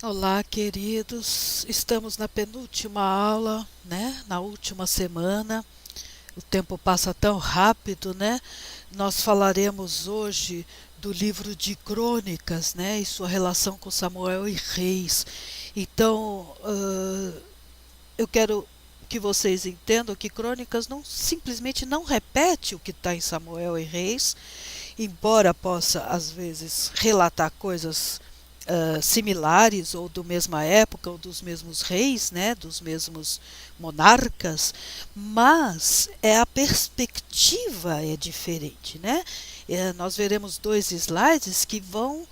Olá, queridos. Estamos na penúltima aula, né? Na última semana. O tempo passa tão rápido, né? Nós falaremos hoje do livro de Crônicas, né? E sua relação com Samuel e Reis. Então, eu quero que vocês entendam que Crônicas não simplesmente não repete o que está em Samuel e Reis, embora possa às vezes relatar coisas similares ou do mesma época ou dos mesmos reis, né, dos mesmos monarcas, mas a perspectiva é diferente, né? Nós veremos dois slides que vão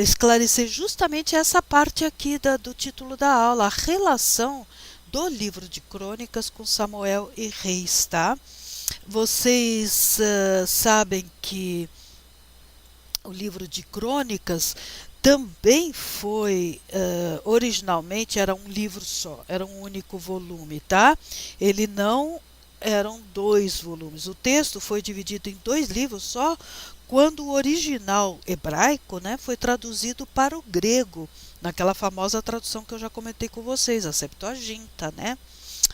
esclarecer justamente essa parte aqui do título da aula, a relação do livro de Crônicas com Samuel e Reis, tá? Vocês sabem que o livro de Crônicas também foi, originalmente era um livro só, era um único volume, tá? Ele não eram dois volumes. O texto foi dividido em dois livros só quando o original hebraico, né, foi traduzido para o grego, naquela famosa tradução que eu já comentei com vocês, a Septuaginta, né?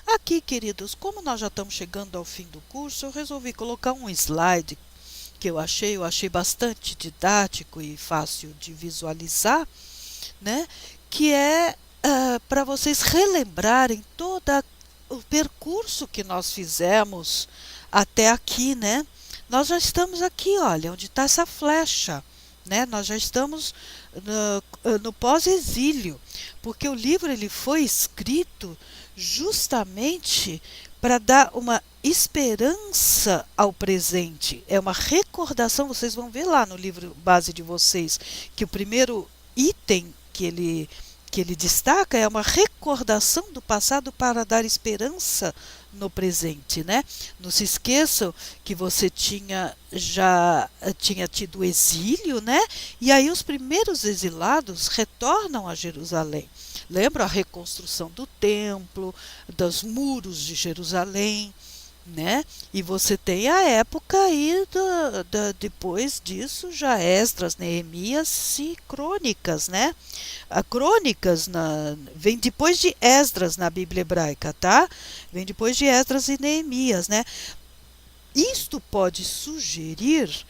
Aqui, queridos, como nós já estamos chegando ao fim do curso, eu resolvi colocar um slide que eu achei bastante didático e fácil de visualizar, né? Que é para vocês relembrarem todo o percurso que nós fizemos até aqui, né? Nós já estamos aqui, olha, onde está essa flecha, né? Nós já estamos no pós-exílio, porque o livro ele foi escrito justamente para dar uma esperança ao presente. É uma recordação, vocês vão ver lá no livro base de vocês, que o primeiro item que ele destaca é uma recordação do passado para dar esperança no presente, né? Não se esqueçam que você tinha tido exílio, né? E aí os primeiros exilados retornam a Jerusalém. Lembra a reconstrução do templo, dos muros de Jerusalém, né? E você tem a época aí depois disso já Esdras, Neemias e Crônicas, né? A Crônicas vem depois de Esdras na Bíblia hebraica, tá? Vem depois de Esdras e Neemias, né? Isto pode sugerir,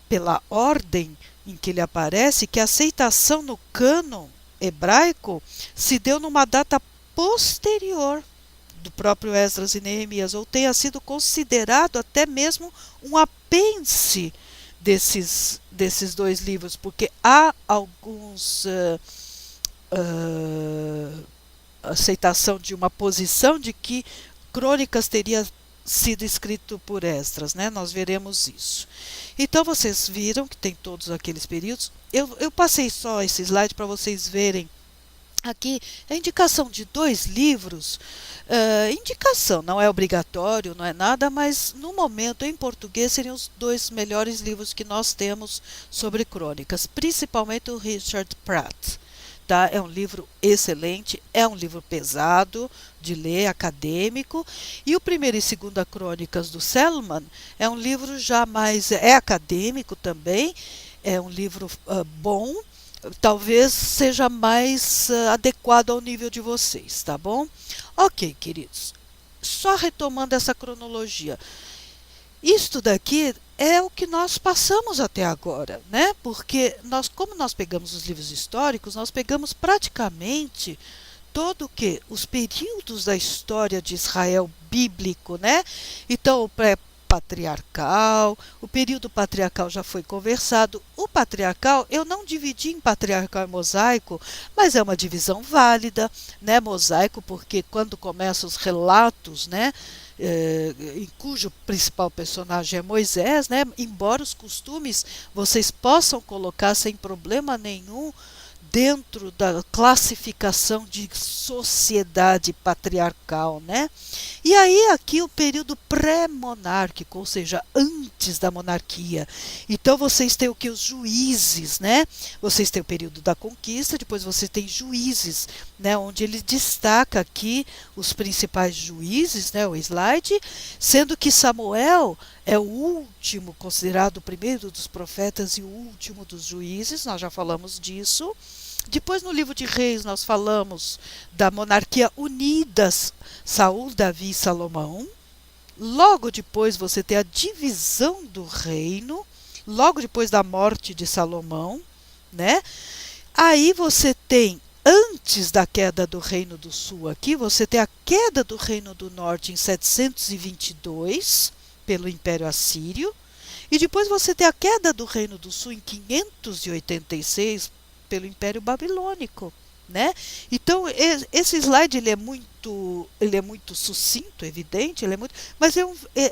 pela ordem em que ele aparece, que a aceitação no cânon hebraico se deu numa data posterior do próprio Esdras e Neemias, ou tenha sido considerado até mesmo um apêndice desses dois livros, porque há alguns aceitação de uma posição de que Crônicas teria sido escrito por Esdras, né? Nós veremos isso. Então vocês viram que tem todos aqueles períodos. Eu passei só esse slide para vocês verem aqui a indicação de dois livros. Indicação, não é obrigatório, não é nada, mas no momento em português seriam os dois melhores livros que nós temos sobre crônicas, principalmente o Richard Pratt. Tá? É um livro excelente, é um livro pesado de ler, acadêmico. E o primeiro e segunda Crônicas do Selman é um livro já mais acadêmico também, é um livro bom, talvez seja mais adequado ao nível de vocês, tá bom? Ok, queridos. Só retomando essa cronologia. Isto daqui é o que nós passamos até agora, né? Porque como nós pegamos os livros históricos, nós pegamos praticamente todo o que os períodos da história de Israel bíblico, né? Então, o pré-patriarcal, o período patriarcal já foi conversado. O patriarcal eu não dividi em patriarcal e mosaico, mas é uma divisão válida, né? Mosaico porque quando começam os relatos, né? Em cujo principal personagem é Moisés, né? Embora os costumes vocês possam colocar sem problema nenhum dentro da classificação de sociedade patriarcal, né? E aí aqui o período pré-monárquico, ou seja, antes da monarquia. Então vocês têm o que? Os juízes, né? Vocês têm o período da conquista, depois você tem juízes, né? Onde ele destaca aqui os principais juízes, né? O slide, sendo que Samuel é o último, considerado o primeiro dos profetas e o último dos juízes, nós já falamos disso. Depois, no livro de Reis, nós falamos da monarquia unida, Saul, Davi e Salomão. Logo depois você tem a divisão do reino, logo depois da morte de Salomão, né? Aí você tem, antes da queda do Reino do Sul aqui, você tem a queda do Reino do Norte em 722, pelo Império Assírio, e depois você tem a queda do Reino do Sul em 586, pelo Império Babilônico, né? Então, esse slide ele é muito sucinto, evidente, mas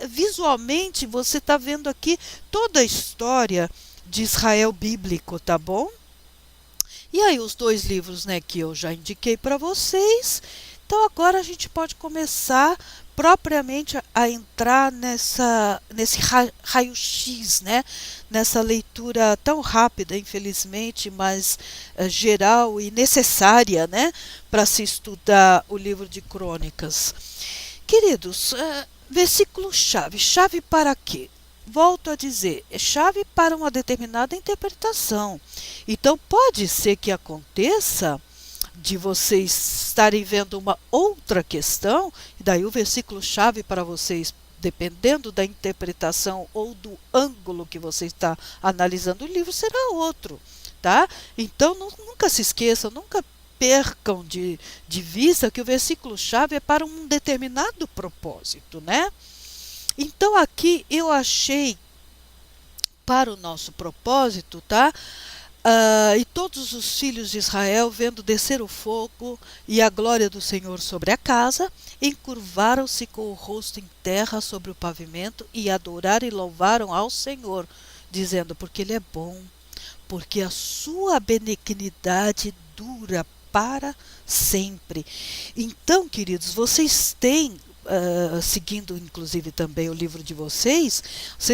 visualmente você está vendo aqui toda a história de Israel bíblico, tá bom? E aí os dois livros, né, que eu já indiquei para vocês. Então agora a gente pode começar propriamente a entrar nesse raio-x, né? Nessa leitura tão rápida, infelizmente, mas geral e necessária, né? Para se estudar o livro de Crônicas. Queridos, versículo-chave. Chave para quê? Volto a dizer, é chave para uma determinada interpretação. Então, pode ser que aconteça de vocês estarem vendo uma outra questão, e daí o versículo-chave para vocês, dependendo da interpretação ou do ângulo que você está analisando o livro, será outro, tá? Então, nunca se esqueçam, nunca percam de vista que o versículo-chave é para um determinado propósito, né? Então, aqui eu achei, para o nosso propósito, tá? E todos os filhos de Israel, vendo descer o fogo e a glória do Senhor sobre a casa, encurvaram-se com o rosto em terra sobre o pavimento e adoraram e louvaram ao Senhor, dizendo, porque Ele é bom, porque a sua benignidade dura para sempre. Então, queridos, vocês têm, seguindo inclusive também o livro de vocês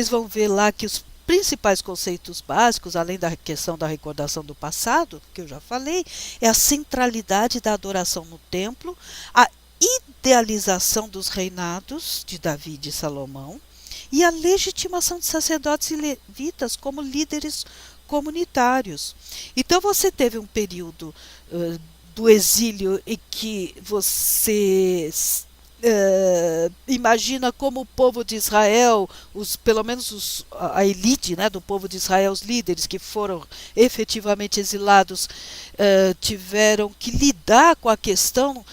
vão ver lá que os principais conceitos básicos, além da questão da recordação do passado, que eu já falei, é a centralidade da adoração no templo, a idealização dos reinados de Davi e de Salomão e a legitimação de sacerdotes e levitas como líderes comunitários. Então você teve um período do exílio em que você imagina como o povo de Israel, pelo menos a elite, né, do povo de Israel, os líderes que foram efetivamente exilados, tiveram que lidar com a questão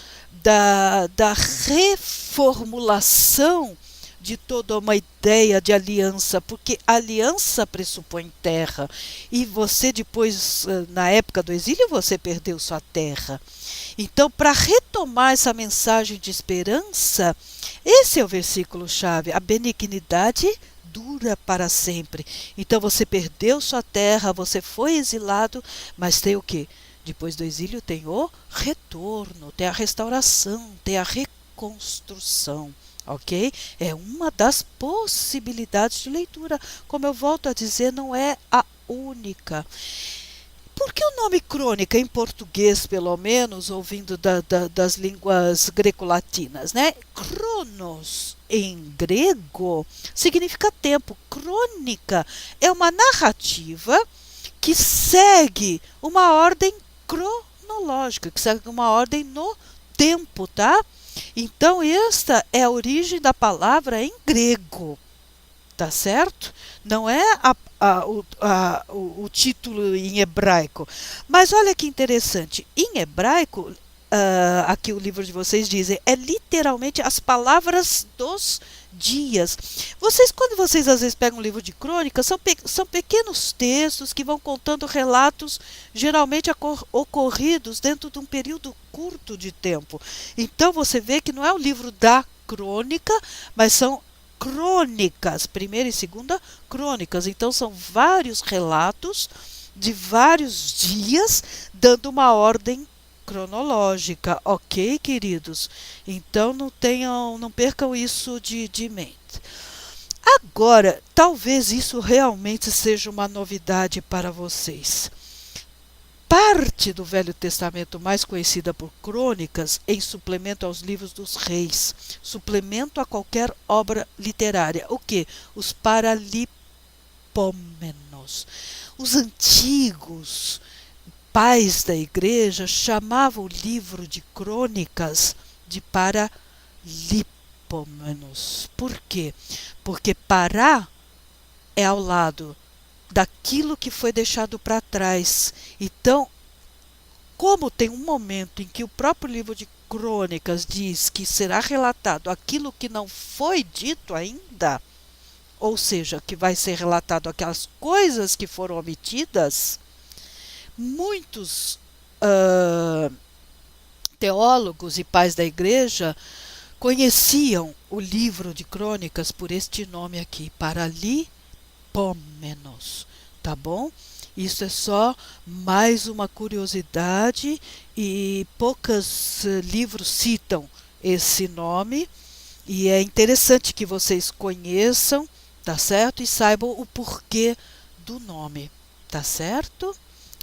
da reformulação de toda uma ideia de aliança, porque a aliança pressupõe terra, e você depois, na época do exílio, você perdeu sua terra. Então, para retomar essa mensagem de esperança, esse é o versículo-chave, a benignidade dura para sempre. Então, você perdeu sua terra, você foi exilado, mas tem o quê? Depois do exílio tem o retorno, tem a restauração, tem a reconstrução. Ok? É uma das possibilidades de leitura. Como eu volto a dizer, não é a única. Por que o nome crônica, em português pelo menos, ouvindo das línguas greco-latinas, né? Cronos, em grego, significa tempo. Crônica é uma narrativa que segue uma ordem cronológica, que segue uma ordem no tempo, tá? Então, esta é a origem da palavra em grego, tá certo? Não é o título em hebraico. Mas olha que interessante, em hebraico, aqui o livro de vocês dizem, é literalmente as palavras dos dias. Quando vocês às vezes pegam um livro de crônicas, são pequenos textos que vão contando relatos geralmente ocorridos dentro de um período curto de tempo. Então você vê que não é o livro da crônica, mas são crônicas, primeira e segunda crônicas. Então são vários relatos de vários dias, dando uma ordem cronológica, ok, queridos? Então não percam isso de mente. Agora, talvez isso realmente seja uma novidade para vocês. Parte do Velho Testamento mais conhecida por crônicas em suplemento aos livros dos reis, suplemento a qualquer obra literária. O que? Os paralipômenos. Os antigos pais da igreja chamavam o livro de crônicas de Paralípomenos. Por quê? Porque Pará é ao lado daquilo que foi deixado para trás. Então, como tem um momento em que o próprio livro de crônicas diz que será relatado aquilo que não foi dito ainda, ou seja, que vai ser relatado aquelas coisas que foram omitidas, muitos teólogos e pais da igreja conheciam o livro de crônicas por este nome aqui, Paralípomenos, tá bom? Isso é só mais uma curiosidade e poucos livros citam esse nome e é interessante que vocês conheçam, tá certo? E saibam o porquê do nome, tá certo?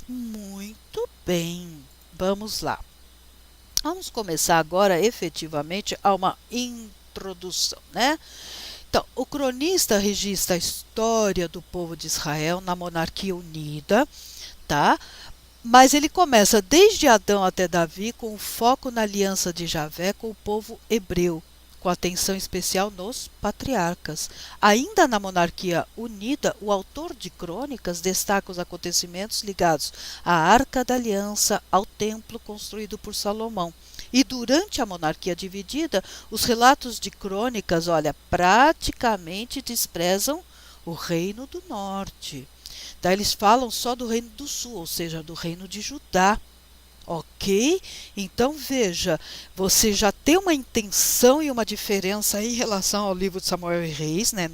Muito bem, vamos lá. Vamos começar agora efetivamente a uma introdução, né? Então, o cronista registra a história do povo de Israel na monarquia unida, tá? Mas ele começa desde Adão até Davi com foco na aliança de Javé com o povo hebreu, com atenção especial nos patriarcas. Ainda na monarquia unida, o autor de crônicas destaca os acontecimentos ligados à Arca da Aliança, ao templo construído por Salomão. E durante a monarquia dividida, os relatos de crônicas, olha, praticamente desprezam o reino do norte. Daí eles falam só do reino do sul, ou seja, do reino de Judá. Ok? Então veja, você já tem uma intenção e uma diferença em relação ao livro de Samuel e Reis, né?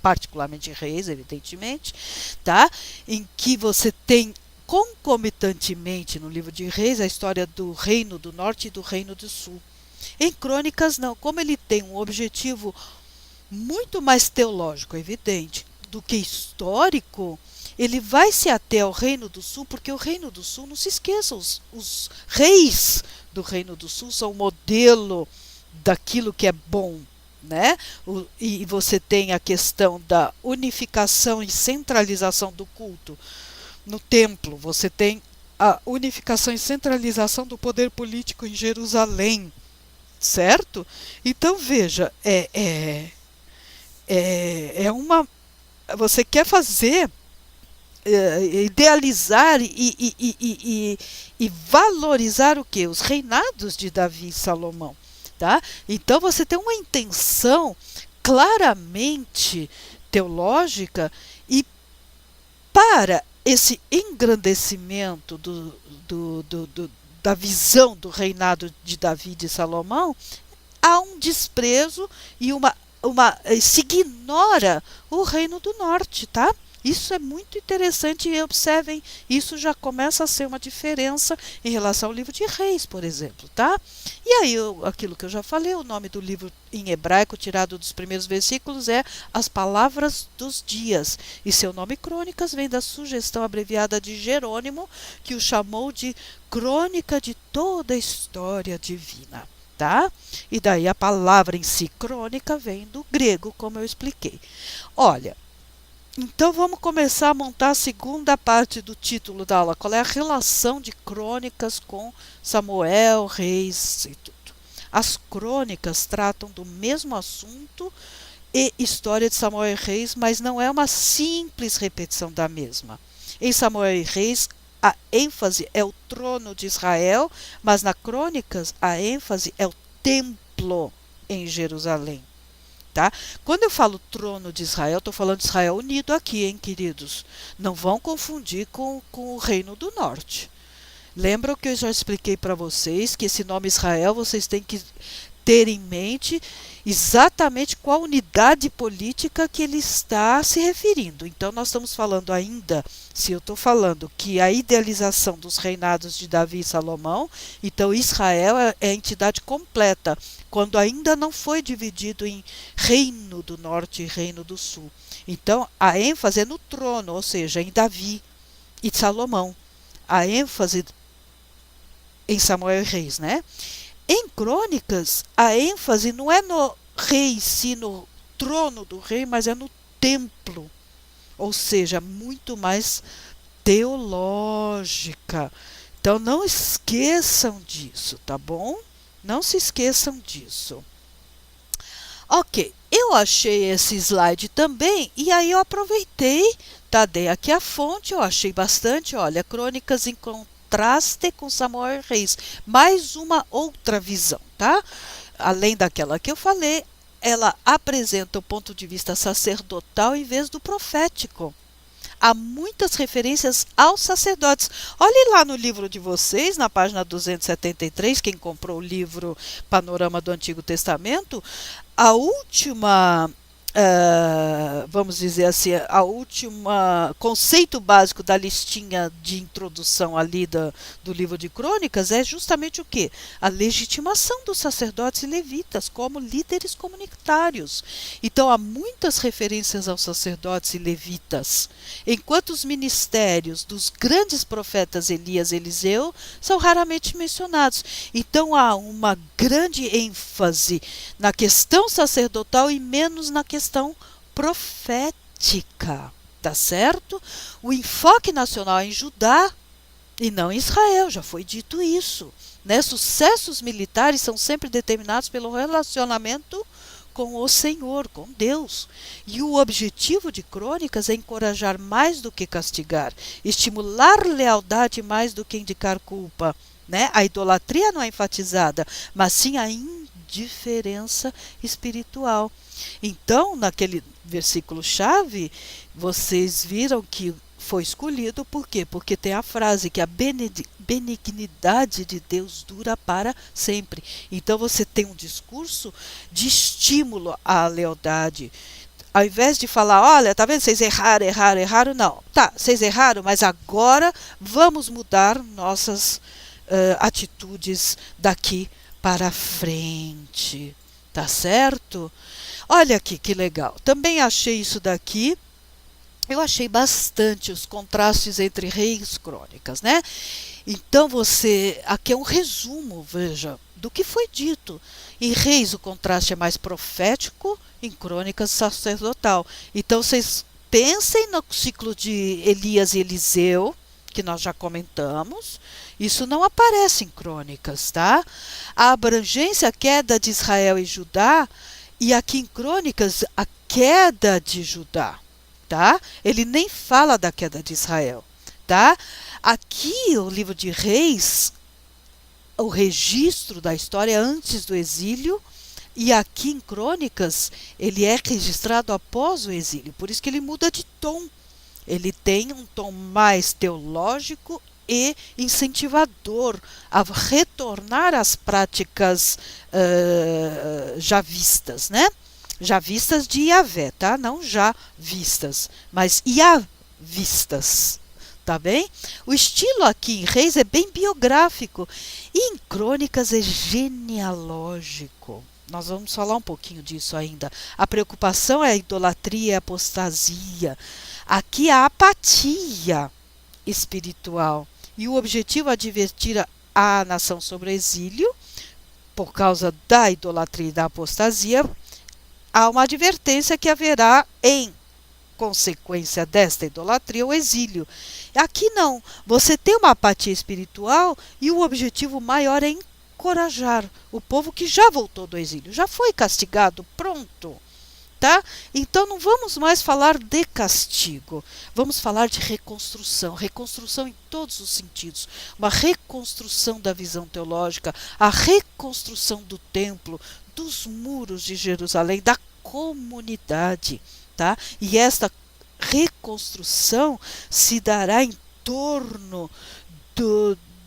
Particularmente Reis, evidentemente, tá? Em que você tem concomitantemente no livro de Reis a história do reino do norte e do reino do sul. Em Crônicas não, como ele tem um objetivo muito mais teológico, evidente, do que histórico, ele vai se ater ao Reino do Sul, porque o Reino do Sul, não se esqueça, os reis do Reino do Sul são o modelo daquilo que é bom, né? E você tem a questão da unificação e centralização do culto no templo, você tem a unificação e centralização do poder político em Jerusalém, certo? Então veja, uma. Você quer fazer idealizar e valorizar o que? Os reinados de Davi e Salomão. Tá? Então você tem uma intenção claramente teológica e para esse engrandecimento da visão do reinado de Davi e de Salomão, há um desprezo e se ignora o reino do norte, tá? Isso é muito interessante e observem, isso já começa a ser uma diferença em relação ao livro de Reis, por exemplo, tá? E aí, aquilo que eu já falei, o nome do livro em hebraico, tirado dos primeiros versículos, é As Palavras dos Dias. E seu nome Crônicas vem da sugestão abreviada de Jerônimo, que o chamou de Crônica de toda a história divina. Tá? E daí a palavra em si, crônica, vem do grego, como eu expliquei. Olha, então vamos começar a montar a segunda parte do título da aula. Qual é a relação de crônicas com Samuel, Reis e tudo. As crônicas tratam do mesmo assunto e história de Samuel e Reis, mas não é uma simples repetição da mesma. Em Samuel e Reis, a ênfase é o trono de Israel, mas na Crônicas a ênfase é o templo em Jerusalém. Tá? Quando eu falo trono de Israel, estou falando de Israel unido aqui, hein, queridos? Não vão confundir com o reino do norte. Lembram que eu já expliquei para vocês que esse nome Israel vocês têm que ter em mente exatamente qual unidade política que ele está se referindo. Então, nós estamos falando ainda, se eu estou falando que a idealização dos reinados de Davi e Salomão, então Israel é a entidade completa, quando ainda não foi dividido em reino do norte e reino do sul. Então, a ênfase é no trono, ou seja, em Davi e Salomão. A ênfase em Samuel e Reis, né? Em Crônicas, a ênfase não é no rei, sim, no trono do rei, mas é no templo. Ou seja, muito mais teológica. Então não esqueçam disso, tá bom? Não se esqueçam disso. Ok, eu achei esse slide também e aí eu aproveitei, tá? Dei aqui a fonte, eu achei bastante, olha, Crônicas em contraste com Samuel e Reis. Mais uma outra visão, tá? Além daquela que eu falei, ela apresenta o ponto de vista sacerdotal em vez do profético. Há muitas referências aos sacerdotes. Olhe lá no livro de vocês, na página 273, quem comprou o livro Panorama do Antigo Testamento, a última, vamos dizer assim, a última conceito básico da listinha de introdução ali do livro de Crônicas é justamente o quê? A legitimação dos sacerdotes e levitas como líderes comunitários. Então há muitas referências aos sacerdotes e levitas, enquanto os ministérios dos grandes profetas Elias e Eliseu são raramente mencionados. Então há uma grande ênfase na questão sacerdotal e menos na questão profética, tá certo? O enfoque nacional é em Judá e não em Israel, já foi dito isso, né? Sucessos militares são sempre determinados pelo relacionamento com o Senhor, com Deus. E o objetivo de Crônicas é encorajar mais do que castigar, estimular lealdade mais do que indicar culpa, né? A idolatria não é enfatizada, mas sim a indiferença espiritual. Então, naquele versículo-chave, vocês viram que foi escolhido por quê? Porque tem a frase que a benignidade de Deus dura para sempre. Então, você tem um discurso de estímulo à lealdade. Ao invés de falar, olha, tá vendo, vocês erraram, não. Tá, vocês erraram, mas agora vamos mudar nossas atitudes daqui para frente. Tá certo? Olha aqui que legal. Também achei isso daqui. Eu achei bastante os contrastes entre Reis e Crônicas, né? Então aqui é um resumo, veja, do que foi dito. Em Reis o contraste é mais profético, em Crônicas sacerdotal. Então vocês pensem no ciclo de Elias e Eliseu, que nós já comentamos. Isso não aparece em Crônicas, tá? A abrangência, a queda de Israel e Judá, e aqui em Crônicas, a queda de Judá, tá? Ele nem fala da queda de Israel, tá? Aqui, o livro de Reis, o registro da história antes do exílio, e aqui em Crônicas, ele é registrado após o exílio, por isso que ele muda de tom. Ele tem um tom mais teológico e incentivador a retornar às práticas já vistas, né? Já vistas de Yahvé, tá? Não já vistas, mas Yahvistas, tá bem? O estilo aqui em Reis é bem biográfico e em Crônicas é genealógico. Nós vamos falar um pouquinho disso ainda. A preocupação é a idolatria e a apostasia. Aqui a apatia espiritual. E o objetivo é advertir a nação sobre o exílio, por causa da idolatria e da apostasia. Há uma advertência que haverá em consequência desta idolatria o exílio. Aqui não. Você tem uma apatia espiritual e o objetivo maior é encorajar o povo que já voltou do exílio, já foi castigado, pronto. Tá? Então não vamos mais falar de castigo, vamos falar de reconstrução, reconstrução em todos os sentidos, uma reconstrução da visão teológica, a reconstrução do templo, dos muros de Jerusalém, da comunidade, tá? E esta reconstrução se dará em torno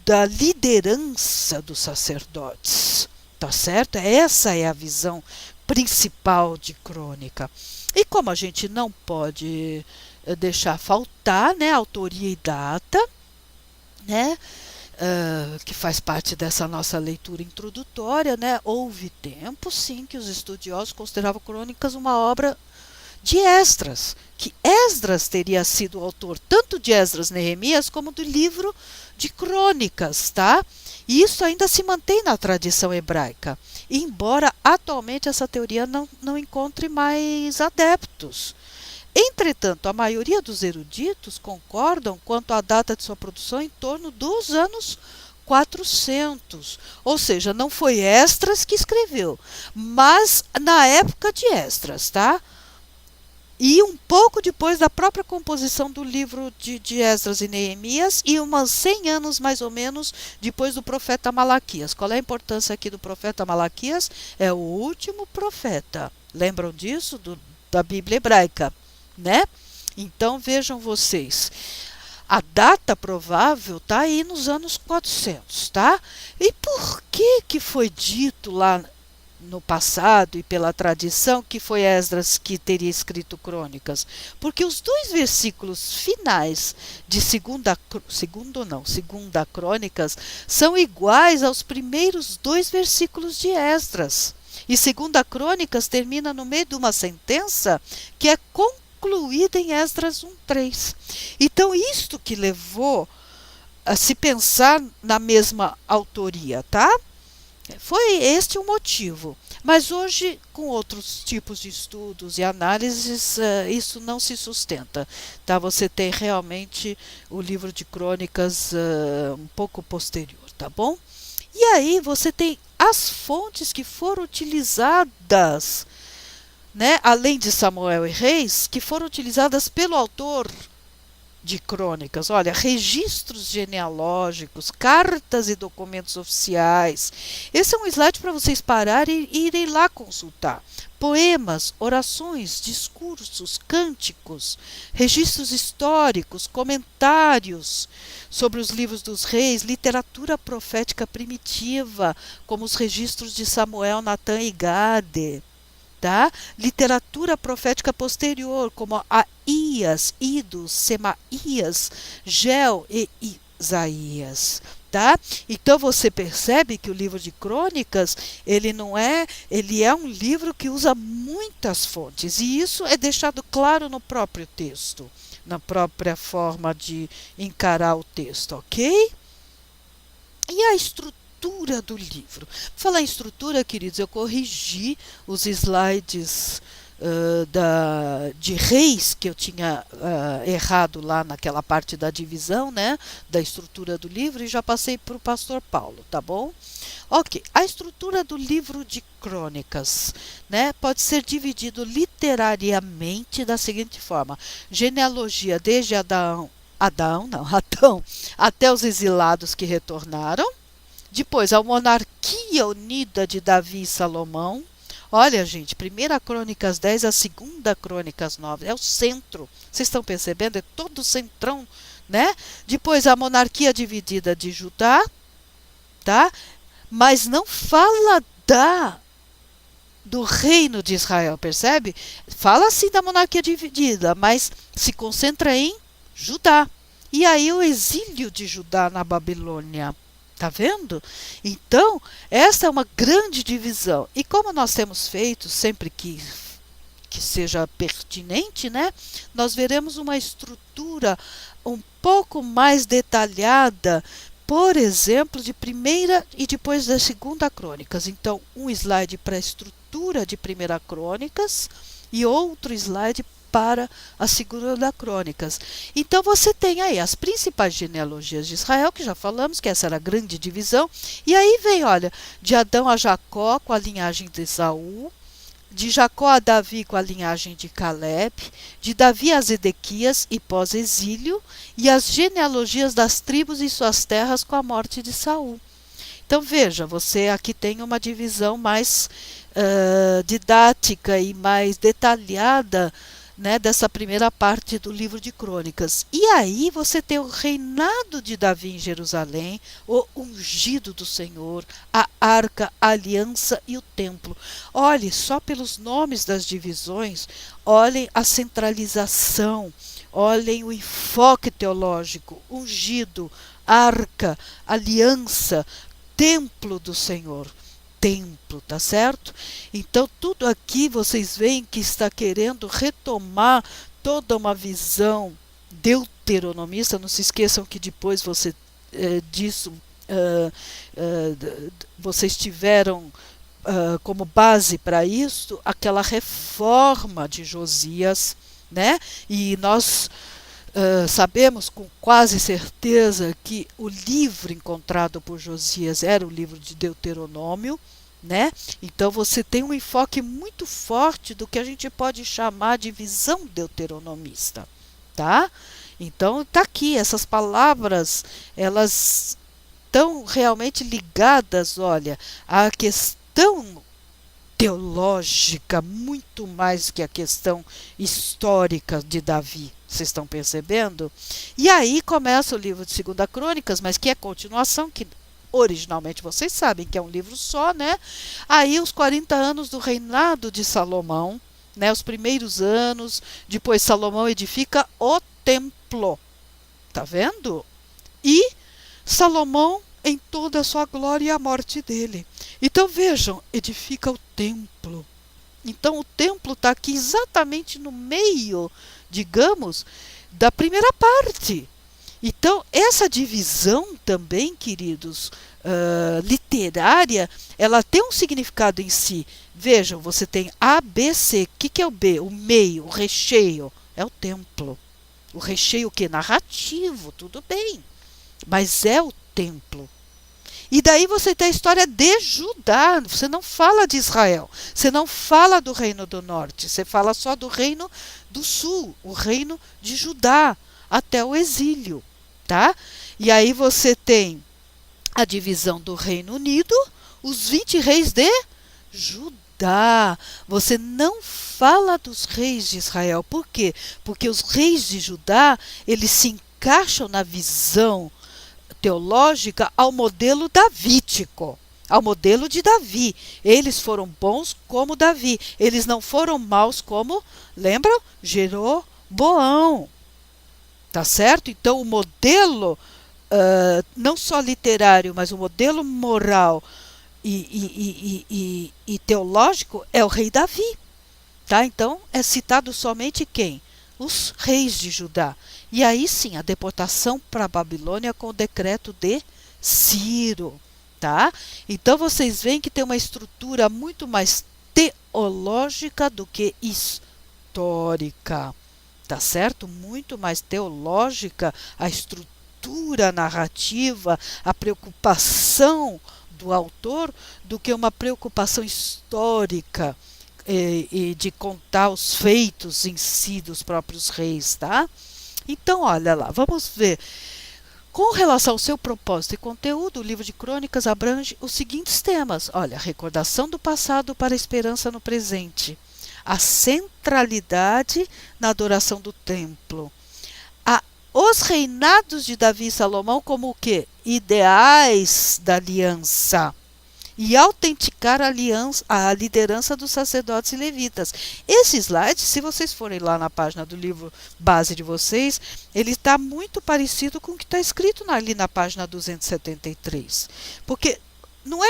da liderança dos sacerdotes, tá certo? Essa é a visão principal de Crônica. E como a gente não pode deixar faltar, né, autoria e data, né, que faz parte dessa nossa leitura introdutória, né, houve tempo, sim, que os estudiosos consideravam Crônicas uma obra de Esdras, que Esdras teria sido o autor tanto de Esdras e Neemias como do livro de Crônicas, tá? E isso ainda se mantém na tradição hebraica, embora atualmente essa teoria não encontre mais adeptos. Entretanto, a maioria dos eruditos concordam quanto à data de sua produção em torno dos anos 400. Ou seja, não foi Esdras que escreveu, mas na época de Esdras, tá? E um pouco depois da própria composição do livro de Esdras e Neemias, e umas 100 anos mais ou menos depois do profeta Malaquias. Qual é a importância aqui do profeta Malaquias? É o último profeta. Lembram disso? Da Bíblia hebraica, né? Então vejam vocês. A data provável está aí nos anos 400, tá? E por que foi dito lá no passado e pela tradição que foi Esdras que teria escrito crônicas? Porque os dois versículos finais de segunda Crônicas são iguais aos primeiros dois versículos de Esdras. E segunda Crônicas termina no meio de uma sentença que é concluída em Esdras 1:3. Então, isto que levou a se pensar na mesma autoria, tá? Foi este o motivo. Mas hoje, com outros tipos de estudos e análises, isso não se sustenta. Tá? Você tem realmente o livro de crônicas um pouco posterior, tá bom? E aí você tem as fontes que foram utilizadas, né, além de Samuel e Reis, que foram utilizadas pelo autor de crônicas. Olha, registros genealógicos, cartas e documentos oficiais. Esse é um slide para vocês pararem e irem lá consultar. Poemas, orações, discursos, cânticos, registros históricos, comentários sobre os livros dos reis, literatura profética primitiva, como os registros de Samuel, Natã e Gade. Tá? Literatura profética posterior, como Aías, Ido, Semaías, Geu e Isaías. Tá? Então você percebe que o livro de crônicas, ele é um livro que usa muitas fontes, e isso é deixado claro no próprio texto, na própria forma de encarar o texto, ok? E a estrutura do livro. Falar em estrutura, queridos, eu corrigi os slides de Reis, que eu tinha errado lá naquela parte da divisão, né, da estrutura do livro, e já passei para o pastor Paulo, tá bom? Ok, a estrutura do livro de crônicas, né, pode ser dividido literariamente da seguinte forma: genealogia desde Adão até os exilados que retornaram. Depois, a monarquia unida de Davi e Salomão. Olha, gente, 1 Crônicas 10 a 2 Crônicas 9. É o centro. Vocês estão percebendo? É todo o centrão, né? Depois, a monarquia dividida de Judá, tá? Mas não fala do reino de Israel, percebe? Fala sim da monarquia dividida, mas se concentra em Judá. E aí o exílio de Judá na Babilônia. Tá vendo? Então, essa é uma grande divisão. E como nós temos feito, sempre que seja pertinente, né, nós veremos uma estrutura um pouco mais detalhada, por exemplo, de primeira e depois da segunda Crônicas. Então, um slide para a estrutura de primeira Crônicas e outro slide para a segunda Crônicas. Então você tem aí as principais genealogias de Israel, que já falamos que essa era a grande divisão, e aí vem, olha, de Adão a Jacó com a linhagem de Esaú, de Jacó a Davi com a linhagem de Caleb, de Davi a Zedequias e pós-exílio, e as genealogias das tribos e suas terras com a morte de Saul. Então veja, você aqui tem uma divisão mais didática e mais detalhada, né, dessa primeira parte do livro de crônicas. E aí você tem o reinado de Davi em Jerusalém, o ungido do Senhor, a arca, a aliança e o templo. Olhe, só pelos nomes das divisões, olhem a centralização, olhem o enfoque teológico: ungido, arca, aliança, templo do Senhor. Templo, tá certo? Então, tudo aqui vocês veem que está querendo retomar toda uma visão deuteronomista. Não se esqueçam que depois disso vocês tiveram como base para isso aquela reforma de Josias, né? E nós sabemos com quase certeza que o livro encontrado por Josias era o livro de Deuteronômio, né? Então você tem um enfoque muito forte do que a gente pode chamar de visão deuteronomista, tá? Então está aqui, essas palavras, elas estão realmente ligadas, olha, à questão teológica, muito mais que a questão histórica de Davi. Vocês estão percebendo? E aí começa o livro de 2 Crônicas, mas que é continuação, que originalmente vocês sabem que é um livro só, né? Aí os 40 anos do reinado de Salomão, né? Os primeiros anos, depois Salomão edifica o templo. Tá vendo? E Salomão em toda a sua glória e a morte dele. Então vejam, edifica o templo. Então o templo está aqui exatamente no meio, digamos, da primeira parte. Então essa divisão também, queridos, literária, ela tem um significado em si. Vejam, você tem A, B, C. O que é o B? O meio, o recheio. É o templo. O recheio o quê? Narrativo, tudo bem. Mas é o templo. E daí você tem a história de Judá. Você não fala de Israel. Você não fala do reino do norte. Você fala só do reino do sul, o reino de Judá, até o exílio, tá? E aí você tem a divisão do Reino Unido, os 20 reis de Judá. Você não fala dos reis de Israel. Por quê? Porque os reis de Judá, eles se encaixam na visão teológica ao modelo davídico, ao modelo de Davi. Eles foram bons como Davi. Eles não foram maus como, lembram? Jeroboão. Tá certo? Então o modelo, não só literário, mas o modelo moral e teológico é o rei Davi. Tá? Então é citado somente quem? Os reis de Judá. E aí sim, a deportação para a Babilônia com o decreto de Ciro. Tá? Então vocês veem que tem uma estrutura muito mais teológica do que histórica. Tá certo? Muito mais teológica a estrutura narrativa, a preocupação do autor, do que uma preocupação histórica e de contar os feitos em si dos próprios reis, tá? Então, olha lá, vamos ver. Com relação ao seu propósito e conteúdo, o livro de Crônicas abrange os seguintes temas. Olha, a recordação do passado para a esperança no presente. A centralidade na adoração do templo. Os reinados de Davi e Salomão como o quê? Ideais da aliança. E autenticar a liderança dos sacerdotes e levitas. Esse slide, se vocês forem lá na página do livro base de vocês, ele está muito parecido com o que está escrito ali na página 273. Porque não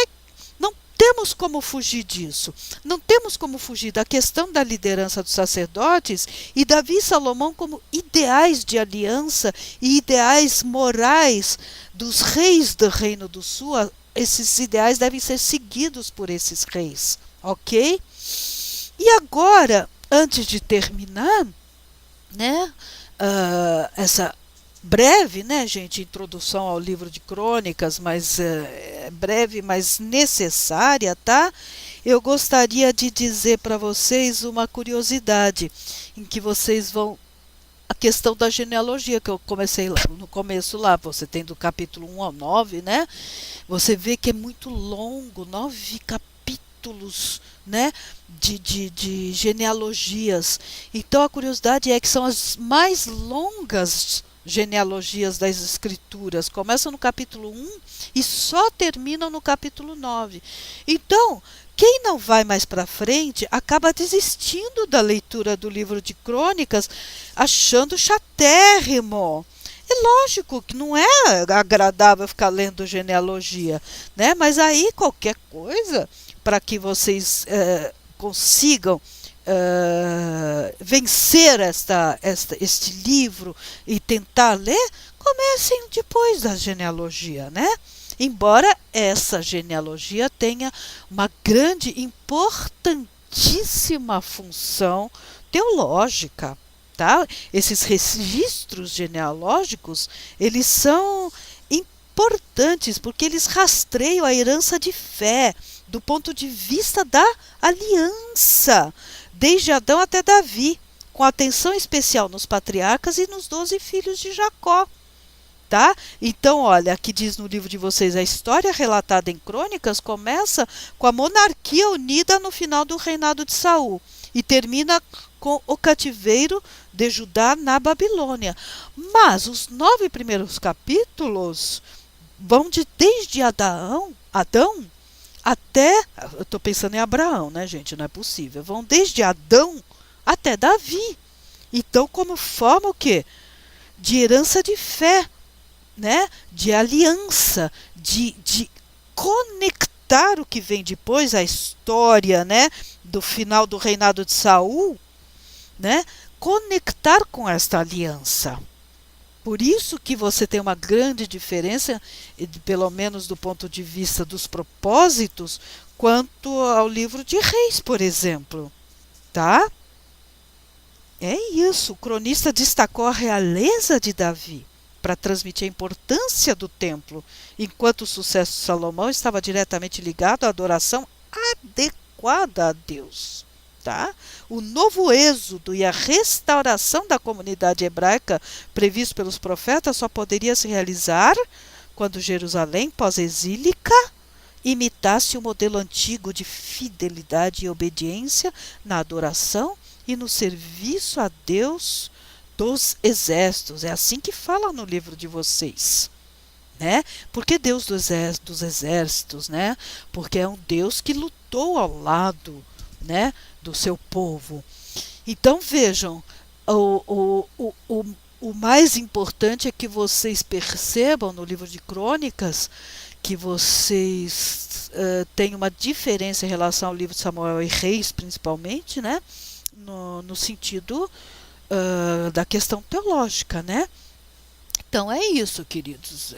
temos como fugir disso. Não temos como fugir da questão da liderança dos sacerdotes e Davi e Salomão como ideais de aliança e ideais morais dos reis do Reino do Sul. Esses ideais devem ser seguidos por esses reis, ok? E agora, antes de terminar, né, essa breve, né, gente, introdução ao livro de Crônicas, mas breve, mas necessária, tá? Eu gostaria de dizer para vocês uma curiosidade, em que vocês vão a questão da genealogia, que eu comecei lá, no começo lá, você tem do capítulo 1 ao 9, né? Você vê que é muito longo, 9 capítulos, né? De genealogias. Então a curiosidade é que são as mais longas genealogias das escrituras. Começam no capítulo 1 e só terminam no capítulo 9. Então, quem não vai mais para frente acaba desistindo da leitura do livro de Crônicas, achando chatérrimo. É lógico que não é agradável ficar lendo genealogia, né? Mas aí qualquer coisa para que vocês consigam vencer este livro e tentar ler, comecem depois da genealogia, né? Embora essa genealogia tenha uma grande, importantíssima função teológica, tá? Esses registros genealógicos, eles são importantes porque eles rastreiam a herança de fé do ponto de vista da aliança, desde Adão até Davi, com atenção especial nos patriarcas e nos 12 filhos de Jacó. Tá? Então, olha, aqui diz no livro de vocês, a história relatada em Crônicas começa com a monarquia unida no final do reinado de Saul e termina com o cativeiro de Judá na Babilônia. Mas os 9 primeiros capítulos vão desde Adão até, eu estou pensando em Abraão, né, gente? Não é possível. Vão desde Adão até Davi. Então, como forma o quê? De herança de fé, né? De aliança, de conectar o que vem depois, a história, né? Do final do reinado de Saul, né? Conectar com esta aliança. Por isso que você tem uma grande diferença, pelo menos do ponto de vista dos propósitos, quanto ao livro de Reis, por exemplo. Tá? É isso. O cronista destacou a realeza de Davi para transmitir a importância do templo, enquanto o sucesso de Salomão estava diretamente ligado à adoração adequada a Deus. Tá? O novo êxodo e a restauração da comunidade hebraica previsto pelos profetas só poderia se realizar quando Jerusalém pós-exílica imitasse o modelo antigo de fidelidade e obediência na adoração e no serviço a Deus dos exércitos. É assim que fala no livro de vocês. Né? Porque Deus dos exércitos, né? Porque é um Deus que lutou ao lado, né, do seu povo. Então vejam, o mais importante é que vocês percebam no livro de Crônicas que vocês têm uma diferença em relação ao livro de Samuel e Reis, principalmente, né, no sentido da questão teológica, né? Então é isso, queridos.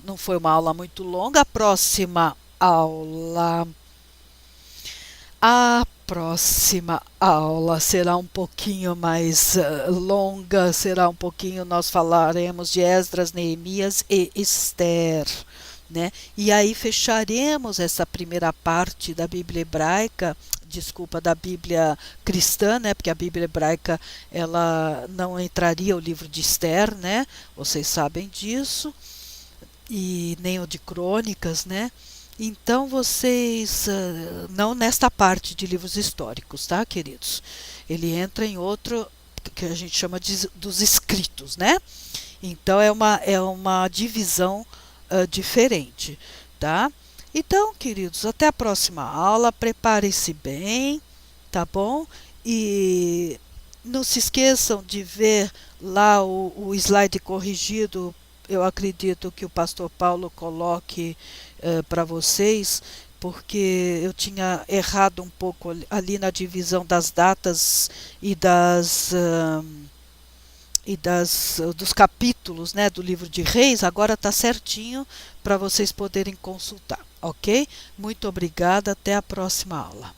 Não foi uma aula muito longa. A próxima aula será um pouquinho mais longa, será um pouquinho, nós falaremos de Esdras, Neemias e Ester, né? E aí fecharemos essa primeira parte da Bíblia hebraica, da Bíblia cristã, né? Porque a Bíblia hebraica ela não entraria o livro de Ester, né? Vocês sabem disso, e nem o de Crônicas, né? Então vocês, não nesta parte de livros históricos, tá, queridos? Ele entra em outro que a gente chama dos escritos, né? Então é uma divisão diferente, tá? Então, queridos, até a próxima aula, preparem-se bem, tá bom? E não se esqueçam de ver lá o slide corrigido. Eu acredito que o pastor Paulo coloque para vocês, porque eu tinha errado um pouco ali na divisão das datas e dos capítulos, né, do livro de Reis. Agora está certinho para vocês poderem consultar, ok? Muito obrigada, até a próxima aula.